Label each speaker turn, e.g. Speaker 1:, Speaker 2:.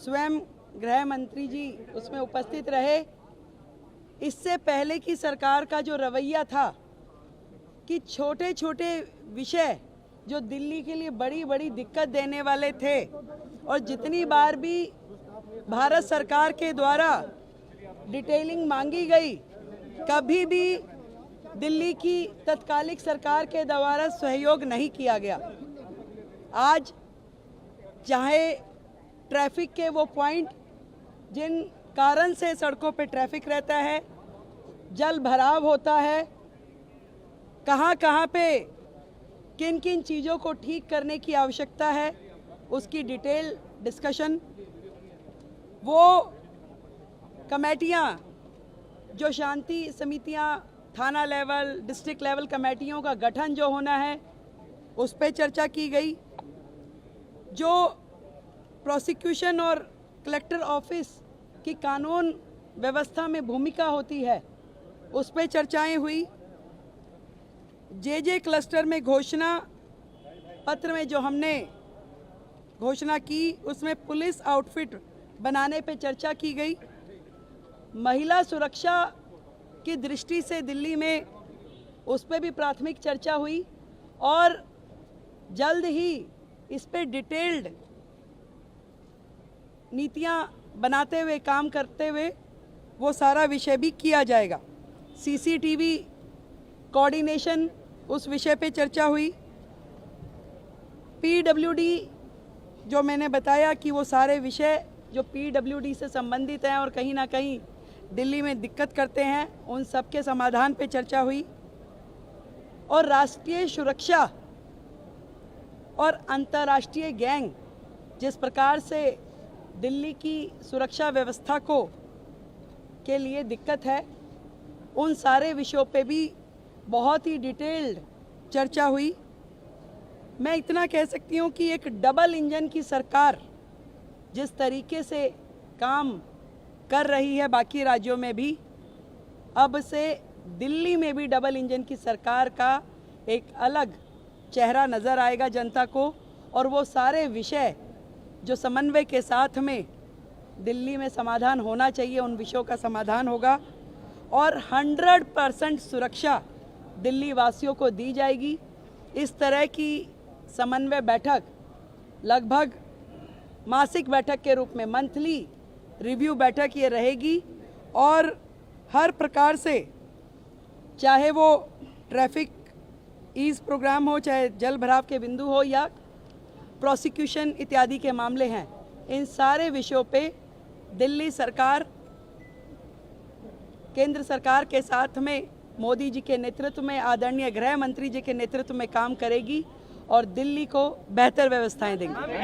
Speaker 1: स्वयं गृह मंत्री जी उसमें उपस्थित रहे। इससे पहले की सरकार का जो रवैया था कि छोटे छोटे विषय जो दिल्ली के लिए बड़ी बड़ी दिक्कत देने वाले थे और जितनी बार भी भारत सरकार के द्वारा डिटेलिंग मांगी गई, कभी भी दिल्ली की तत्कालिक सरकार के द्वारा सहयोग नहीं किया गया। आज चाहे ट्रैफिक के वो पॉइंट जिन कारण से सड़कों पे ट्रैफिक रहता है, जल भराव होता है, कहाँ कहाँ पे किन किन चीज़ों को ठीक करने की आवश्यकता है, उसकी डिटेल डिस्कशन, वो कमेटियाँ जो शांति समितियाँ थाना लेवल डिस्ट्रिक्ट लेवल कमेटियों का गठन जो होना है उस पर चर्चा की गई। जो प्रोसिक्यूशन और कलेक्टर ऑफिस की कानून व्यवस्था में भूमिका होती है उस पर चर्चाएं हुई। जे क्लस्टर में घोषणा पत्र में जो हमने घोषणा की उसमें पुलिस आउटफिट बनाने पे चर्चा की गई। महिला सुरक्षा की दृष्टि से दिल्ली में उस पर भी प्राथमिक चर्चा हुई और जल्द ही इस पे डिटेल्ड नीतियां बनाते हुए काम करते हुए वो सारा विषय भी किया जाएगा। सीसीटीवी कोऑर्डिनेशन उस विषय पे चर्चा हुई। पीडब्ल्यूडी जो मैंने बताया कि वो सारे विषय जो पीडब्ल्यूडी से संबंधित हैं और कहीं ना कहीं दिल्ली में दिक्कत करते हैं, उन सब के समाधान पे चर्चा हुई। और राष्ट्रीय सुरक्षा और अंतर्राष्ट्रीय गैंग जिस प्रकार से दिल्ली की सुरक्षा व्यवस्था को के लिए दिक्कत है, उन सारे विषयों पे भी बहुत ही डिटेल्ड चर्चा हुई। मैं इतना कह सकती हूँ कि एक डबल इंजन की सरकार जिस तरीके से काम कर रही है बाकी राज्यों में भी, अब से दिल्ली में भी डबल इंजन की सरकार का एक अलग चेहरा नज़र आएगा जनता को। और वो सारे विषय जो समन्वय के साथ में दिल्ली में समाधान होना चाहिए, उन विषयों का समाधान होगा और 100% सुरक्षा दिल्ली वासियों को दी जाएगी। इस तरह की समन्वय बैठक लगभग मासिक बैठक के रूप में मंथली रिव्यू बैठक ये रहेगी और हर प्रकार से चाहे वो ट्रैफिक ईज प्रोग्राम हो, चाहे जल भराव के बिंदु हो या प्रोसिक्यूशन इत्यादि के मामले हैं, इन सारे विषयों पे दिल्ली सरकार केंद्र सरकार के साथ में मोदी जी के नेतृत्व में, आदरणीय गृह मंत्री जी के नेतृत्व में काम करेगी और दिल्ली को बेहतर व्यवस्थाएं देंगी।